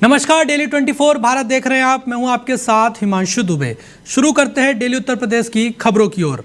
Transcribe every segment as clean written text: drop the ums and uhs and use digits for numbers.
नमस्कार, डेली 24 भारत देख रहे हैं आप। मैं हूं आपके साथ हिमांशु दुबे। शुरू करते हैं डेली उत्तर प्रदेश की खबरों की ओर।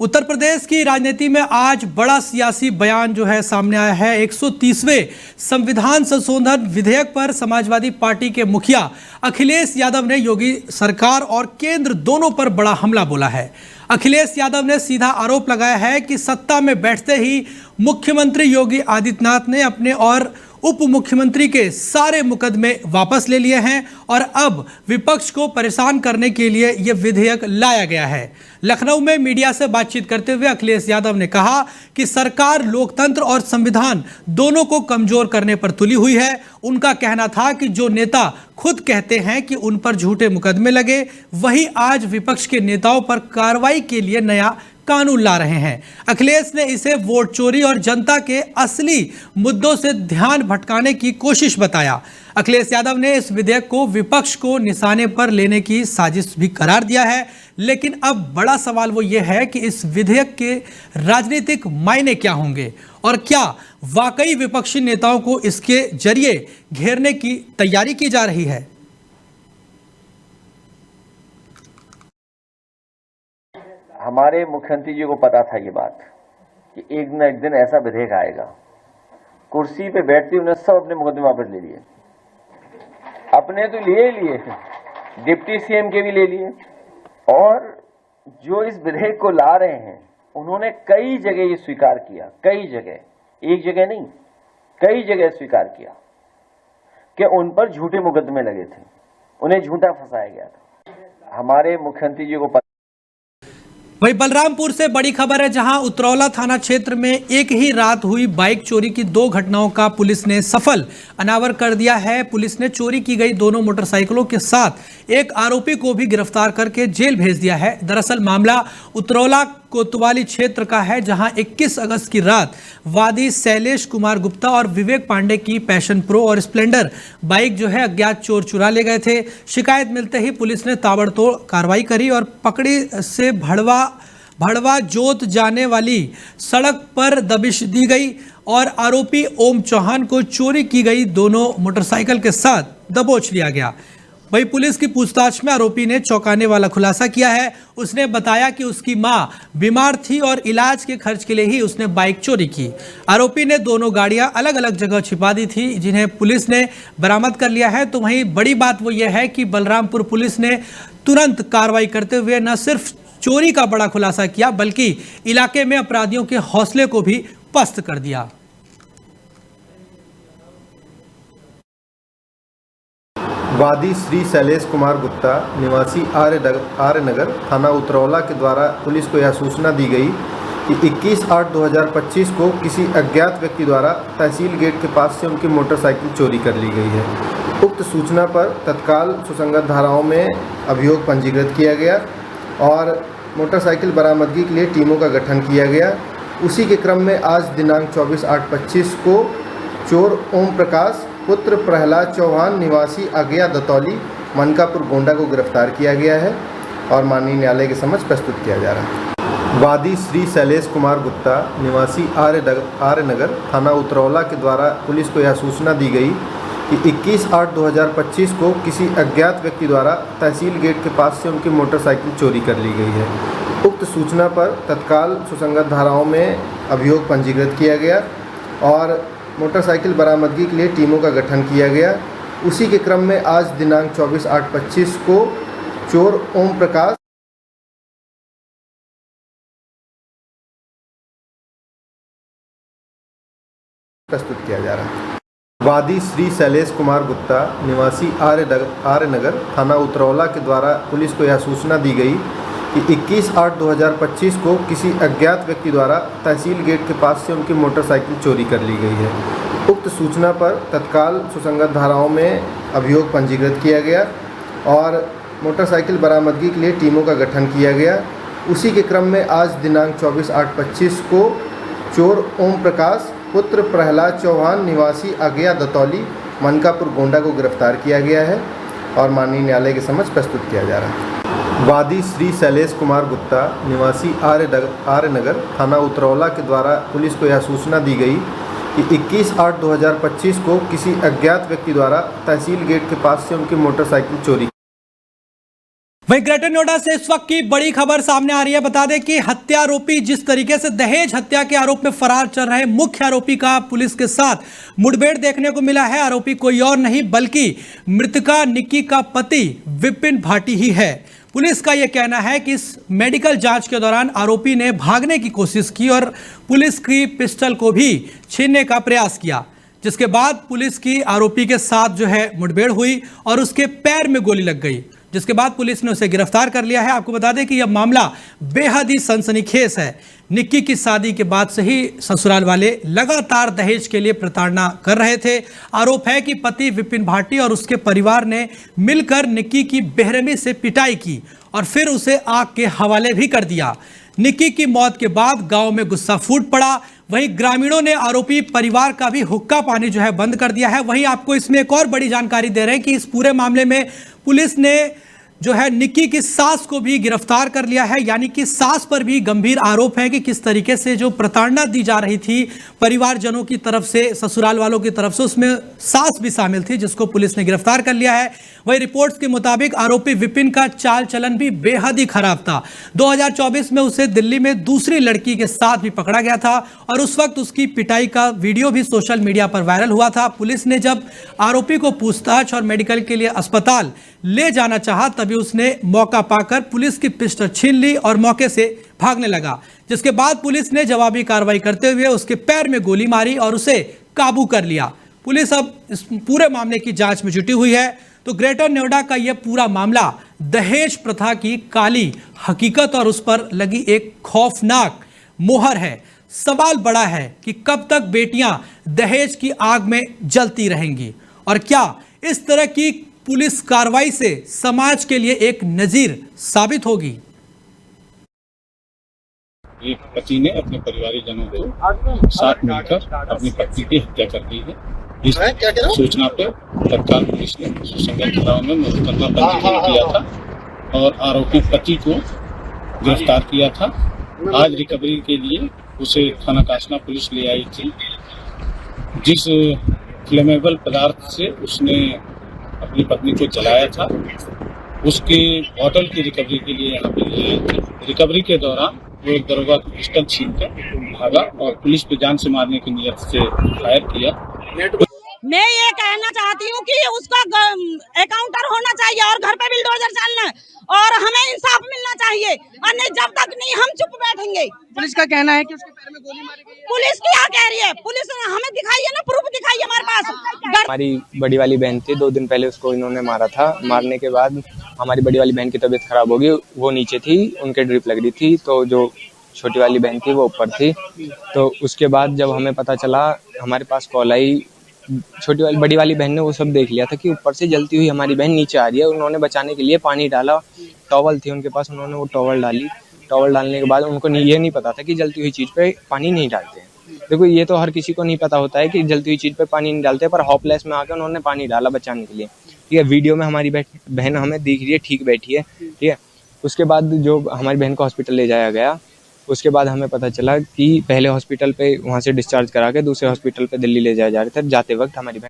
उत्तर प्रदेश की राजनीति में आज बड़ा सियासी बयान जो है सामने आया है। 130वें संविधान संशोधन विधेयक पर समाजवादी पार्टी के मुखिया अखिलेश यादव ने योगी सरकार और केंद्र दोनों पर बड़ा हमला बोला है। अखिलेश यादव ने सीधा आरोप लगाया है कि सत्ता में बैठते ही मुख्यमंत्री योगी आदित्यनाथ ने अपने और उप मुख्यमंत्री के सारे मुकदमे वापस ले लिए हैं और अब विपक्ष को परेशान करने के लिए यह विधेयक लाया गया है। लखनऊ में मीडिया से बातचीत करते हुए अखिलेश यादव ने कहा कि सरकार लोकतंत्र और संविधान दोनों को कमजोर करने पर तुली हुई है। उनका कहना था कि जो नेता खुद कहते हैं कि उन पर झूठे मुकदमे लगे, वही आज विपक्ष के नेताओं पर कार्रवाई के लिए नया कानून ला रहे हैं। अखिलेश ने इसे वोट चोरी और जनता के असली मुद्दों से ध्यान भटकाने की कोशिश बताया। अखिलेश यादव ने इस विधेयक को विपक्ष को निशाने पर लेने की साजिश भी करार दिया है। लेकिन अब बड़ा सवाल वो ये है कि इस विधेयक के राजनीतिक मायने क्या होंगे और क्या वाकई विपक्षी नेताओं को इसके जरिए घेरने की तैयारी की जा रही है। हमारे मुख्यमंत्री जी को पता था ये बात कि एक न एक दिन ऐसा विधेयक आएगा। कुर्सी पे बैठते उन्हें सब अपने मुकदमे वापस ले लिए। अपने तो लिए ही लिए, डिप्टी सीएम के भी ले लिए, और जो इस विधेयक को ला रहे हैं उन्होंने कई जगह ये स्वीकार किया, कई जगह, एक जगह नहीं, कई जगह स्वीकार किया कि उन पर झूठे मुकदमे लगे थे, उन्हें झूठा फंसाया गया था। हमारे मुख्यमंत्री जी को पता। वहीं बलरामपुर से बड़ी खबर है, जहां उतरौला थाना क्षेत्र में एक ही रात हुई बाइक चोरी की 2 घटनाओं का पुलिस ने सफल अनावर कर दिया है। पुलिस ने चोरी की गई दोनों मोटरसाइकिलों के साथ एक आरोपी को भी गिरफ्तार करके जेल भेज दिया है। दरअसल मामला उतरौला कोतवाली क्षेत्र का है, जहां 21 अगस्त की रात वादी शैलेश कुमार गुप्ता और विवेक पांडे की पैशन प्रो और स्प्लेंडर बाइक जो है अज्ञात चोर चुरा ले गए थे। शिकायत मिलते ही पुलिस ने ताबड़तोड़ कार्रवाई करी और पकड़ी से भड़वा जोत जाने वाली सड़क पर दबिश दी गई और आरोपी ओम चौहान को चोरी की गई दोनों मोटरसाइकिल के साथ दबोच लिया गया। वहीं पुलिस की पूछताछ में आरोपी ने चौंकाने वाला खुलासा किया है। उसने बताया कि उसकी मां बीमार थी और इलाज के खर्च के लिए ही उसने बाइक चोरी की। आरोपी ने दोनों गाड़ियां अलग अलग जगह छिपा दी थी, जिन्हें पुलिस ने बरामद कर लिया है। तो वहीं बड़ी बात वो ये है कि बलरामपुर पुलिस ने तुरंत कार्रवाई करते हुए न सिर्फ चोरी का बड़ा खुलासा किया, बल्कि इलाके में अपराधियों के हौसले को भी पस्त कर दिया। वादी श्री शैलेश कुमार गुप्ता निवासी आर्य नगर थाना उतरौला के द्वारा पुलिस को यह सूचना दी गई कि 21/8/2025 को किसी अज्ञात व्यक्ति द्वारा तहसील गेट के पास से उनकी मोटरसाइकिल चोरी कर ली गई है। उक्त सूचना पर तत्काल सुसंगत धाराओं में अभियोग पंजीकृत किया गया और मोटरसाइकिल बरामदगी के लिए टीमों का गठन किया गया। उसी के क्रम में आज दिनांक 24/8/25 को चोर ओम प्रकाश पुत्र प्रहलाद चौहान निवासी अगया दतौली मनकापुर गोंडा को गिरफ्तार किया गया है और माननीय न्यायालय के समक्ष प्रस्तुत किया जा रहा है। वादी श्री शैलेश कुमार गुप्ता निवासी आर्य नगर थाना उतरौला के द्वारा पुलिस को यह सूचना दी गई कि 21/8/2025 को किसी अज्ञात व्यक्ति द्वारा तहसील गेट के पास से उनकी मोटरसाइकिल चोरी कर ली गई है। उक्त सूचना पर तत्काल सुसंगत धाराओं में अभियोग पंजीकृत किया गया और मोटरसाइकिल बरामदगी के लिए टीमों का गठन किया गया। उसी के क्रम में आज दिनांक 24/8/25 को चोर ओम प्रकाश प्रस्तुत किया जा रहा है। वादी श्री शैलेश कुमार गुप्ता निवासी आर्य नगर थाना उतरौला के द्वारा पुलिस को यह सूचना दी गई कि 21/8/2025 को किसी अज्ञात व्यक्ति द्वारा तहसील गेट के पास से उनकी मोटरसाइकिल चोरी कर ली गई है। उक्त सूचना पर तत्काल सुसंगत धाराओं में अभियोग पंजीकृत किया गया और मोटरसाइकिल बरामदगी के लिए टीमों का गठन किया गया। उसी के क्रम में आज दिनांक 24/8/25 को चोर ओम प्रकाश पुत्र प्रहलाद चौहान निवासी अगया दतौली मनकापुर गोंडा को गिरफ्तार किया गया है और माननीय न्यायालय के समक्ष प्रस्तुत किया जा रहा है। वादी श्री शैलेश कुमार गुप्ता निवासी आर्य नगर थाना उतरौला के द्वारा पुलिस को यह सूचना दी गई कि कि 21/8/2025 को किसी अज्ञात व्यक्ति द्वारा तहसील गेट के पास से उनकी मोटरसाइकिल चोरी की। वहीं ग्रेटर नोएडा से इस वक्त की बड़ी खबर सामने आ रही है। बता दें कि हत्या आरोपी जिस तरीके से दहेज हत्या के आरोप में फरार चल रहे मुख्य आरोपी का पुलिस के साथ मुठभेड़ देखने को मिला है। आरोपी कोई और नहीं बल्कि मृतका निक्की का पति विपिन भाटी ही है। पुलिस का यह कहना है कि इस मेडिकल जांच के दौरान आरोपी ने भागने की कोशिश की और पुलिस की पिस्टल को भी छीनने का प्रयास किया, जिसके बाद पुलिस की आरोपी के साथ जो है मुठभेड़ हुई और उसके पैर में गोली लग गई, जिसके बाद पुलिस ने उसे गिरफ्तार कर लिया है। आपको बता दें कि यह मामला बेहद ही सनसनीखेज है। निक्की की शादी के बाद से ही ससुराल वाले लगातार दहेज के लिए प्रताड़ना कर रहे थे। आरोप है कि पति विपिन भाटी और उसके परिवार ने मिलकर निक्की की बेरहमी से पिटाई की और फिर उसे आग के हवाले भी कर दिया। निक्की की मौत के बाद गांव में गुस्सा फूट पड़ा। वहीं ग्रामीणों ने आरोपी परिवार का भी हुक्का पानी जो है बंद कर दिया है। वहीं आपको इसमें एक और बड़ी जानकारी दे रहे हैं कि इस पूरे मामले में पुलिस ने जो है निक्की की सास को भी गिरफ्तार कर लिया है। यानी कि सास पर भी गंभीर आरोप है कि किस तरीके से जो प्रताड़ना दी जा रही थी परिवारजनों की तरफ से, ससुराल वालों की तरफ से, उसमें सास भी शामिल थी, जिसको पुलिस ने गिरफ्तार कर लिया है। वही रिपोर्ट्स के मुताबिक आरोपी विपिन का चाल चलन भी बेहद ही खराब था। 2024 में उसे दिल्ली में दूसरी लड़की के साथ भी पकड़ा गया था और उस वक्त उसकी पिटाई का वीडियो भी सोशल मीडिया पर वायरल हुआ था। पुलिस ने जब आरोपी को पूछताछ और मेडिकल के लिए अस्पताल ले जाना चाहा, तभी उसने मौका पाकर पुलिस की पिस्टल छीन ली और मौके से भागने लगा, जिसके बाद पुलिस ने जवाबी कार्रवाई करते हुए उसके पैर में गोली मारी और उसे काबू कर लिया। पुलिस अब इस पूरे मामले की जांच में जुटी हुई है। तो ग्रेटर नोएडा का यह पूरा मामला दहेज प्रथा की काली हकीकत और उस पर लगी एक खौफनाक मोहर है। सवाल बड़ा है कि कब तक बेटियां दहेज की आग में जलती रहेंगी और क्या इस तरह की पुलिस कार्रवाई से समाज के लिए एक नजीर साबित होगी। एक पति ने अपने परिवारजनों को साथ मिलकर अपनी पत्नी की हत्या कर दी है। इस सूचना पर तत्काल पुलिस ने संगत थाना में मुकदमा पंजीकृत किया था और आरोपी पति को गिरफ्तार किया था। आज रिकवरी के लिए उसे थाना कासना पुलिस ले आई थी। जिस फ्लेमेबल पदार्थ से उसने अपनी पत्नी को जलाया था, उसके बॉटल की रिकवरी के लिए यहाँ पे ले आए थे। रिकवरी के दौरान वो एक दरोगा की पिस्टल छीनकर भागा और पुलिस पे जान से मारने की नियत से फायर किया। मैं ये कहना चाहती हूँ कि उसका एकाउंटर होना चाहिए और घर पे बिल्डोजर चलना और हमें इंसाफ मिलना चाहिए और नहीं, जब तक नहीं हम चुप बैठेंगे। पुलिस का कहना है कि उसके पैर में गोली मारी गई है। पुलिस क्या कह रही है? पुलिस हमें दिखाइए ना, प्रूफ दिखाइए हमारे पास। हमारी बड़ी वाली बहन थी, 2 दिन पहले उसको इन्होंने मारा था। मारने के बाद हमारी बड़ी वाली बहन की तबीयत खराब हो गई, वो नीचे थी, उनके ड्रिप लग रही थी, तो जो छोटी वाली बहन थी वो ऊपर थी। तो उसके बाद जब हमें पता चला, हमारे पास कॉल आई, बड़ी वाली बहन ने वो सब देख लिया था कि ऊपर से जलती हुई हमारी बहन नीचे आ रही है। उन्होंने बचाने के लिए पानी डाला, टॉवल थी उनके पास, उन्होंने वो टॉवल डाली। टॉवल डालने के बाद उनको ये नहीं पता था कि जलती हुई चीज़ पे पानी नहीं डालते हैं। देखो, ये तो हर किसी को नहीं पता होता है कि जलती हुई चीज़ पे पानी नहीं डालते, पर होपलेस में आकर उन्होंने पानी डाला बचाने के लिए। ठीक है, वीडियो में हमारी बहन हमें दिख रही है, ठीक बैठी है। ठीक है, उसके बाद जो हमारी बहन को हॉस्पिटल ले जाया गया, उसके बाद हमें पता चला कि पहले हॉस्पिटल पे वहाँ से डिस्चार्ज करा के दूसरे हॉस्पिटल पे दिल्ली ले जाए जा रहे थे। जाते वक्त हमारी बहन।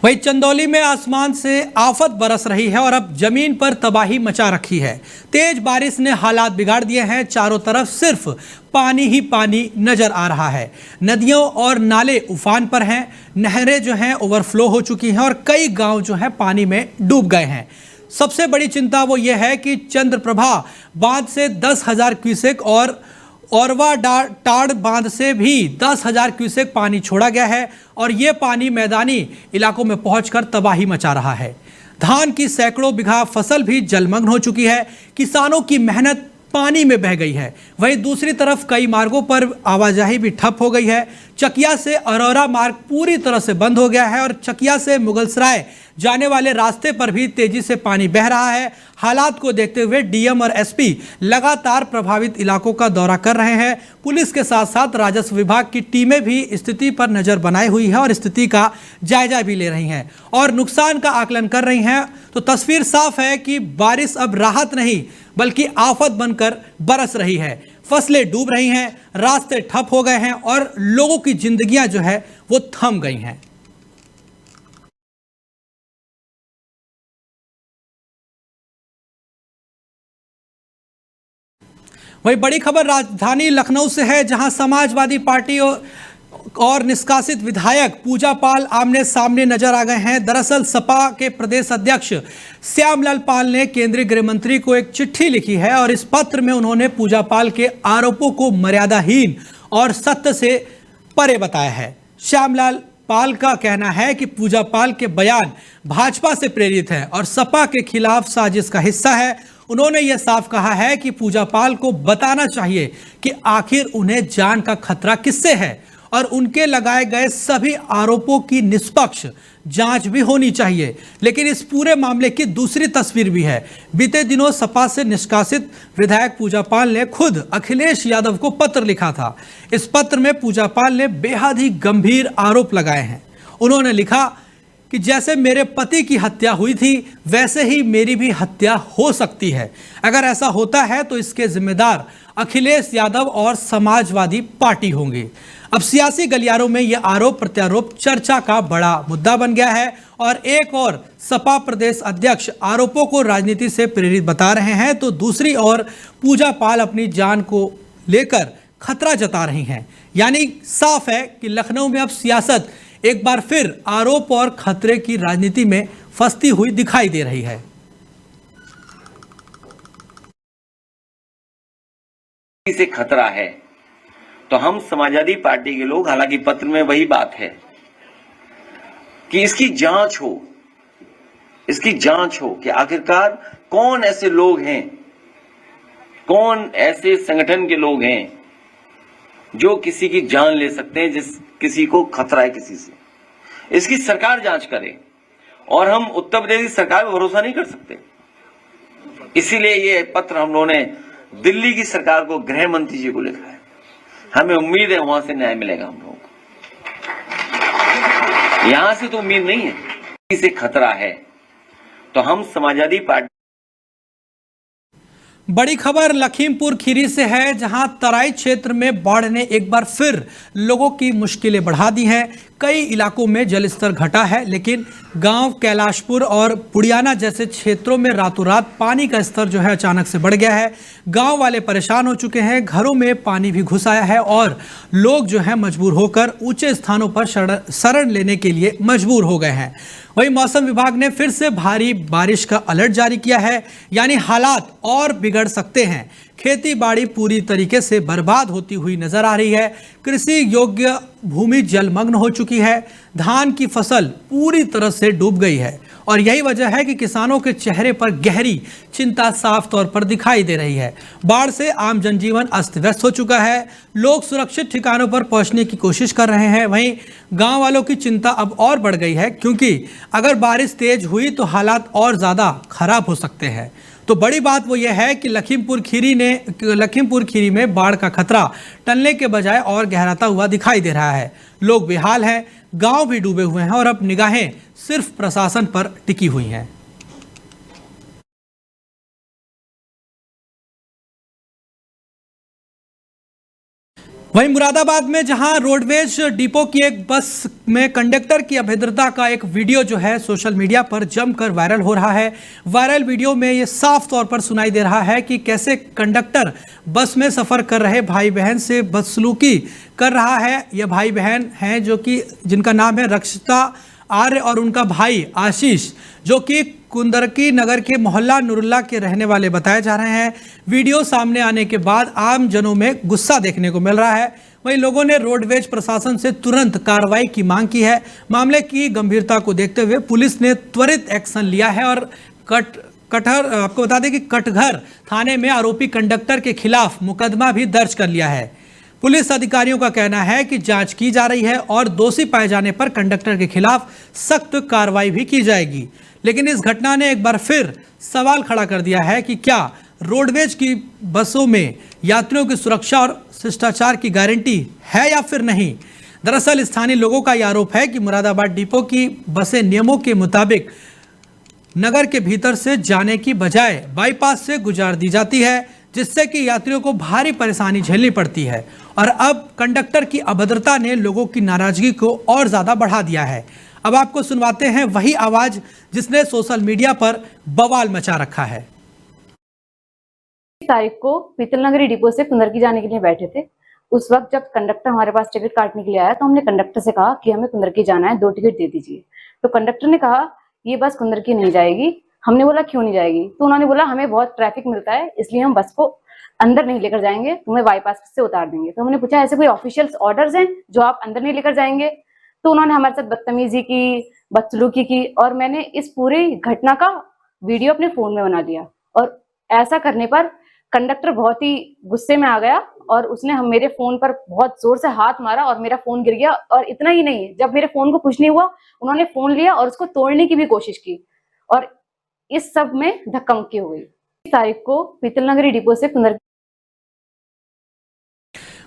वहीं चंदौली में आसमान से आफत बरस रही है और अब जमीन पर तबाही मचा रखी है। तेज बारिश ने हालात बिगाड़ दिए हैं। चारों तरफ सिर्फ पानी ही पानी नजर आ रहा है। नदियों और नाले उफान पर हैं, नहरें जो हैं ओवरफ्लो हो चुकी हैं और कई गांव जो हैं पानी में डूब गए हैं। सबसे बड़ी चिंता वो ये है कि चंद्रप्रभा बांध से 10,000 क्यूसेक और औरवा टाड़ बांध से भी 10,000 क्यूसेक पानी छोड़ा गया है और ये पानी मैदानी इलाकों में पहुंचकर तबाही मचा रहा है। धान की सैकड़ों बीघा फसल भी जलमग्न हो चुकी है। किसानों की मेहनत पानी में बह गई है। वहीं दूसरी तरफ कई मार्गों पर आवाजाही भी ठप हो गई है। चकिया से अरोरा मार्ग पूरी तरह से बंद हो गया है और चकिया से मुगलसराय जाने वाले रास्ते पर भी तेजी से पानी बह रहा है। हालात को देखते हुए डीएम और एसपी लगातार प्रभावित इलाकों का दौरा कर रहे हैं। पुलिस के साथ साथ राजस्व विभाग की टीमें भी स्थिति पर नजर बनाए हुई है और स्थिति का जायजा भी ले रही हैं और नुकसान का आकलन कर रही हैं। तो तस्वीर साफ है कि बारिश अब राहत नहीं बल्कि आफत बनकर बरस रही है। फसलें डूब रही हैं, रास्ते ठप हो गए हैं और लोगों की जिंदगियां जो है वो थम गई हैं। वही बड़ी खबर राजधानी लखनऊ से है, जहां समाजवादी पार्टी और निष्कासित विधायक पूजा पाल आमने सामने नजर आ गए हैं। दरअसल सपा के प्रदेश अध्यक्ष श्यामलाल पाल ने केंद्रीय गृह मंत्री को एक चिट्ठी लिखी है और इस पत्र में उन्होंने पूजा पाल के आरोपों को मर्यादाहीन और सत्य से परे बताया है। श्यामलाल पाल का कहना है कि पूजा पाल के बयान भाजपा से प्रेरित है और सपा के खिलाफ साजिश का हिस्सा है। उन्होंने यह साफ कहा है कि पूजा पाल को बताना चाहिए कि आखिर उन्हें जान का खतरा किससे है और उनके लगाए गए सभी आरोपों की निष्पक्ष जांच भी होनी चाहिए। लेकिन इस पूरे मामले की दूसरी तस्वीर भी है। बीते दिनों सपा से निष्कासित विधायक पूजा पाल ने खुद अखिलेश यादव को पत्र लिखा था। इस पत्र में पूजा पाल ने बेहद ही गंभीर आरोप लगाए हैं। उन्होंने लिखा कि जैसे मेरे पति की हत्या हुई थी वैसे ही मेरी भी हत्या हो सकती है। अगर ऐसा होता है तो इसके जिम्मेदार अखिलेश यादव और समाजवादी पार्टी होंगे। अब सियासी गलियारों में यह आरोप प्रत्यारोप चर्चा का बड़ा मुद्दा बन गया है और एक और सपा प्रदेश अध्यक्ष आरोपों को राजनीति से प्रेरित बता रहे हैं तो दूसरी ओर पूजा पाल अपनी जान को लेकर खतरा जता रही हैं। यानी साफ है कि लखनऊ में अब सियासत एक बार फिर आरोप और खतरे की राजनीति में फंसती हुई दिखाई दे रही है। से खतरा है तो हम समाजवादी पार्टी के लोग, हालांकि पत्र में वही बात है कि इसकी जांच हो कि आखिरकार कौन ऐसे लोग हैं, कौन ऐसे संगठन के लोग हैं जो किसी की जान ले सकते हैं, किसी को खतरा है किसी से। इसकी सरकार जांच करे और हम उत्तर प्रदेश की सरकार पर भरोसा नहीं कर सकते। इसीलिए ये पत्र हम लोगों ने दिल्ली की सरकार को, गृह मंत्री जी को लिखा है। हमें उम्मीद है वहां से न्याय मिलेगा हम लोगों को। यहां से तो उम्मीद नहीं है। इसे खतरा है तो हम समाजवादी पार्टी। बड़ी खबर लखीमपुर खीरी से है, जहां तराई क्षेत्र में बाढ़ ने एक बार फिर लोगों की मुश्किलें बढ़ा दी हैं। कई इलाकों में जलस्तर घटा है, लेकिन गांव कैलाशपुर और पुड़ियाना जैसे क्षेत्रों में रातों रात पानी का स्तर जो है अचानक से बढ़ गया है। गांव वाले परेशान हो चुके हैं, घरों में पानी भी घुस आया है और लोग जो है मजबूर होकर ऊंचे स्थानों पर शरण लेने के लिए मजबूर हो गए हैं। वहीं मौसम विभाग ने फिर से भारी बारिश का अलर्ट जारी किया है, यानी हालात और बिगड़ सकते हैं। खेती बाड़ी पूरी तरीके से बर्बाद होती हुई नजर आ रही है। कृषि योग्य भूमि जलमग्न हो चुकी है। धान की फसल पूरी तरह से डूब गई है और यही वजह है कि किसानों के चेहरे पर गहरी चिंता साफ तौर पर दिखाई दे रही है। बाढ़ से आम जनजीवन अस्त व्यस्त हो चुका है। लोग सुरक्षित ठिकानों पर पहुंचने की कोशिश कर रहे हैं। वहीं गांव वालों की चिंता अब और बढ़ गई है, क्योंकि अगर बारिश तेज हुई तो हालात और ज़्यादा खराब हो सकते हैं। तो बड़ी बात वो ये है कि लखीमपुर खीरी में बाढ़ का खतरा टलने के बजाय और गहराता हुआ दिखाई दे रहा है। लोग बेहाल हैं, गांव भी डूबे हुए हैं और अब निगाहें सिर्फ प्रशासन पर टिकी हुई हैं। वहीं मुरादाबाद में जहां रोडवेज डिपो की एक बस में कंडक्टर की अभद्रता का एक वीडियो जो है सोशल मीडिया पर जमकर वायरल हो रहा है। वायरल वीडियो में ये साफ तौर पर सुनाई दे रहा है कि कैसे कंडक्टर बस में सफ़र कर रहे भाई बहन से बदसलूकी कर रहा है। ये भाई बहन हैं जो कि जिनका नाम है रक्षिता आर्य और उनका भाई आशीष, जो कि कुंदरकी नगर के मोहल्ला नूरुल्ला के रहने वाले बताए जा रहे हैं। वीडियो सामने आने के बाद आम जनों में गुस्सा देखने को मिल रहा है। वहीं लोगों ने रोडवेज प्रशासन से तुरंत कार्रवाई की मांग की है। मामले की गंभीरता को देखते हुए पुलिस ने त्वरित एक्शन लिया है और आपको बता दें कि कटघर थाने में आरोपी कंडक्टर के खिलाफ मुकदमा भी दर्ज कर लिया है। पुलिस अधिकारियों का कहना है कि जांच की जा रही है और दोषी पाए जाने पर कंडक्टर के खिलाफ सख्त कार्रवाई भी की जाएगी। लेकिन इस घटना ने एक बार फिर सवाल खड़ा कर दिया है कि क्या रोडवेज की बसों में यात्रियों की सुरक्षा और शिष्टाचार की गारंटी है या फिर नहीं। दरअसल स्थानीय लोगों का यह आरोप है कि मुरादाबाद डिपो की बसें नियमों के मुताबिक नगर के भीतर से जाने की बजाय बाईपास से गुजार दी जाती है, जिससे कि यात्रियों को भारी परेशानी झेलनी पड़ती है। और अब कंडक्टर की अभद्रता ने लोगों की नाराजगी को और ज्यादा बढ़ा दिया है। अब आपको सुनवाते हैं वही आवाज जिसने सोशल मीडिया पर बवाल मचा रखा है। तारीख को पीतल नगरी डिपो से कुंदरकी जाने के लिए बैठे थे। उस वक्त जब कंडक्टर हमारे पास टिकट काटने के लिए आया तो हमने कंडक्टर से कहा कि हमें कुंदरकी जाना है, 2 टिकट दे दीजिए। तो कंडक्टर ने कहा ये बस कुंदरकी नहीं जाएगी। हमने बोला क्यों नहीं जाएगी? तो उन्होंने बोला हमें बहुत ट्रैफिक मिलता है, इसलिए हम बस को अंदर नहीं लेकर जाएंगे, तुम्हें बाईपास से उतार देंगे। तो हमने पूछा ऐसे कोई ऑफिशियल ऑर्डर्स हैं जो आप अंदर नहीं लेकर जाएंगे? तो उन्होंने हमारे साथ बदतमीजी की, बदसलूकी की और मैंने इस पूरी घटना का वीडियो अपने फोन में बना लिया। और ऐसा करने पर कंडक्टर बहुत ही गुस्से में आ गया और उसने मेरे फोन पर बहुत जोर से हाथ मारा और मेरा फोन गिर गया। और इतना ही नहीं, जब मेरे फोन को कुछ नहीं हुआ, उन्होंने फोन लिया और उसको तोड़ने की भी कोशिश की और इस सब में धक्का मुक्की हो गई। 20 तारीख को पीतल नगरी डिपो से कुंदरकी।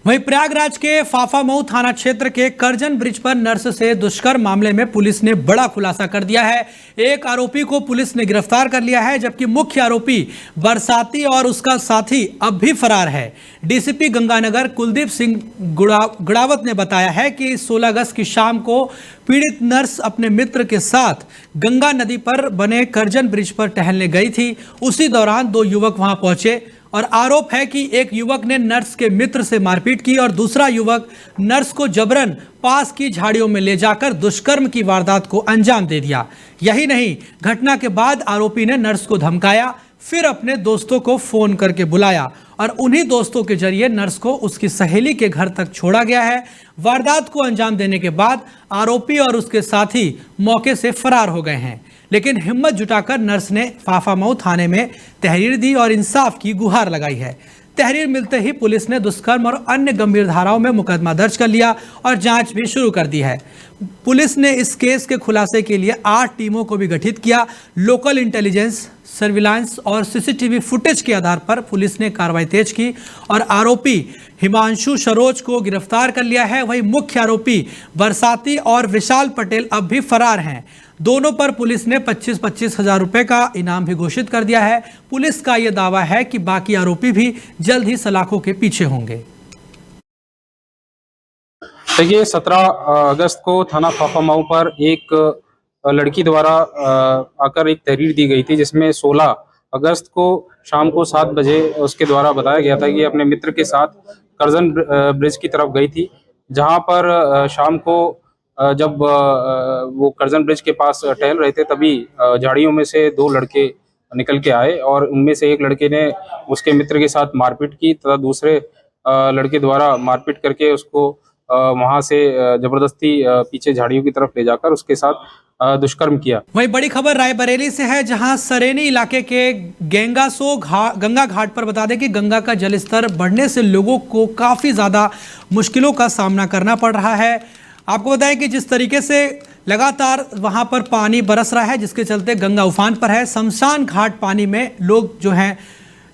वहीं प्रयागराज के फाफामऊ थाना क्षेत्र के करजन ब्रिज पर नर्स से दुष्कर्म मामले में पुलिस ने बड़ा खुलासा कर दिया है। एक आरोपी को पुलिस ने गिरफ्तार कर लिया है, जबकि मुख्य आरोपी बरसाती और उसका साथी अब भी फरार है। डीसीपी गंगानगर कुलदीप सिंह गुड़ावत ने बताया है कि 16 अगस्त की शाम को पीड़ित नर्स अपने मित्र के साथ गंगा नदी पर बने करजन ब्रिज पर टहलने गई थी। उसी दौरान 2 युवक वहां पहुंचे और आरोप है कि एक युवक ने नर्स के मित्र से मारपीट की और दूसरा युवक नर्स को जबरन पास की झाड़ियों में ले जाकर दुष्कर्म की वारदात को अंजाम दे दिया। यही नहीं, घटना के बाद आरोपी ने नर्स को धमकाया, फिर अपने दोस्तों को फोन करके बुलाया और उन्हीं दोस्तों के जरिए नर्स को उसकी सहेली के घर तक छोड़ा गया है। वारदात को अंजाम देने के बाद आरोपी और उसके साथी मौके से फरार हो गए हैं, लेकिन हिम्मत जुटाकर नर्स ने फाफामऊ थाने में तहरीर दी और इंसाफ की गुहार लगाई है। तहरीर मिलते ही पुलिस ने दुष्कर्म और अन्य गंभीर धाराओं में मुकदमा दर्ज कर लिया और जांच भी शुरू कर दी है। पुलिस ने इस केस के खुलासे के लिए 8 टीमों को भी गठित किया। लोकल इंटेलिजेंस, सर्विलांस और सीसीटीवी फुटेज के आधार पर पुलिस ने कार्रवाई तेज की और आरोपी हिमांशु सरोज को गिरफ्तार कर लिया है। वहीं मुख्य आरोपी बरसाती और विशाल पटेल अब भी फरार हैं। दोनों पर पुलिस ने 25-25 हजार रुपए का इनाम भी घोषित कर दिया है। पुलिस का यह दावा है कि बाकी आरोपी भी जल्द ही सलाखों के पीछे होंगे। देखिए, 17 अगस्त को थाना फाफामऊ पर एक लड़की द्वारा आकर एक तहरीर दी गई थी, जिसमें 16 अगस्त को शाम को 7 बजे उसके द्वारा बताया गया था कि अपने मित्र के साथ करजन ब्रिज की तरफ गई थी, जहां पर शाम को जब वो करजन ब्रिज के पास टहल रहे थे, तभी झाड़ियों में से 2 लड़के निकल के आए और उनमें से एक लड़के ने उसके मित्र के साथ मारपीट की तथा दूसरे लड़के द्वारा मारपीट करके उसको वहां से जबरदस्ती पीछे झाड़ियों की तरफ ले जाकर उसके साथ दुष्कर्म किया। वहीं बड़ी खबर रायबरेली से है, जहां सरेनी इलाके के गंगा घाट पर बता दें कि गंगा का जलस्तर बढ़ने से लोगों को काफी ज्यादा मुश्किलों का सामना करना पड़ रहा है। आपको बताएं कि जिस तरीके से लगातार वहां पर पानी बरस रहा है, जिसके चलते गंगा उफान पर है। शमशान घाट पानी में लोग जो हैं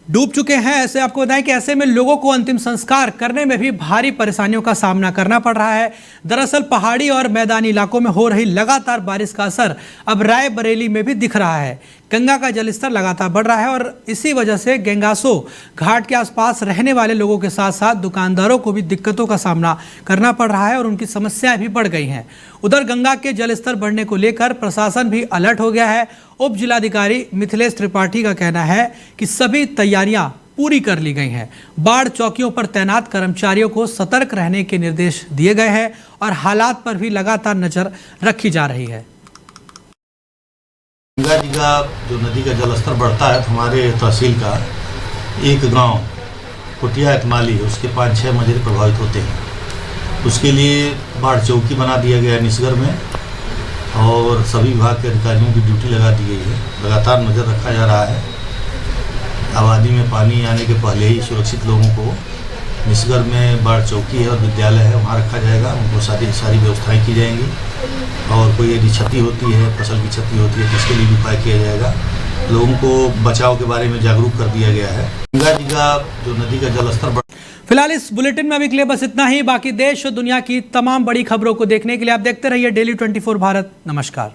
डूब चुके हैं। ऐसे आपको बताएं कि ऐसे में लोगों को अंतिम संस्कार करने में भी भारी परेशानियों का सामना करना पड़ रहा है। दरअसल पहाड़ी और मैदानी इलाकों में हो रही लगातार बारिश का असर अब रायबरेली में भी दिख रहा है। गंगा का जलस्तर लगातार बढ़ रहा है और इसी वजह से गंगासो घाट के आसपास रहने वाले लोगों के साथ साथ दुकानदारों को भी दिक्कतों का सामना करना पड़ रहा है और उनकी समस्याएं भी बढ़ गई हैं। उधर गंगा के जलस्तर बढ़ने को लेकर प्रशासन भी अलर्ट हो गया है। उप जिलाधिकारी मिथिलेश त्रिपाठी का कहना है कि सभी तैयारियां पूरी कर ली गई हैं। बाढ़ चौकियों पर तैनात कर्मचारियों को सतर्क रहने के निर्देश दिए गए हैं और हालात पर भी लगातार नजर रखी जा रही है। गंगा जी का जो नदी का जलस्तर बढ़ता है, हमारे तहसील का एक गांव कुटिया इतमाली, उसके 5-6 मजरे प्रभावित होते हैं। उसके लिए बाढ़ चौकी बना दिया गया है निसगर में और सभी विभाग के अधिकारियों की ड्यूटी लगा दी गई है। लगातार नज़र रखा जा रहा है। आबादी में पानी आने के पहले ही सुरक्षित लोगों को निसगर में बाढ़ चौकी है और विद्यालय है, वहाँ रखा जाएगा। उनको सारी व्यवस्थाएं की जाएंगी और कोई यदि क्षति होती है, फसल की क्षति होती है, तो इसके लिए भी उपाय किया जाएगा। लोगों को बचाव के बारे में जागरूक कर दिया गया है। गंगा जी का जो नदी का जलस्तर फिलहाल इस बुलेटिन में अभी के लिए बस इतना ही। बाकी देश और दुनिया की तमाम बड़ी खबरों को देखने के लिए आप देखते रहिए डेली 24 भारत। नमस्कार।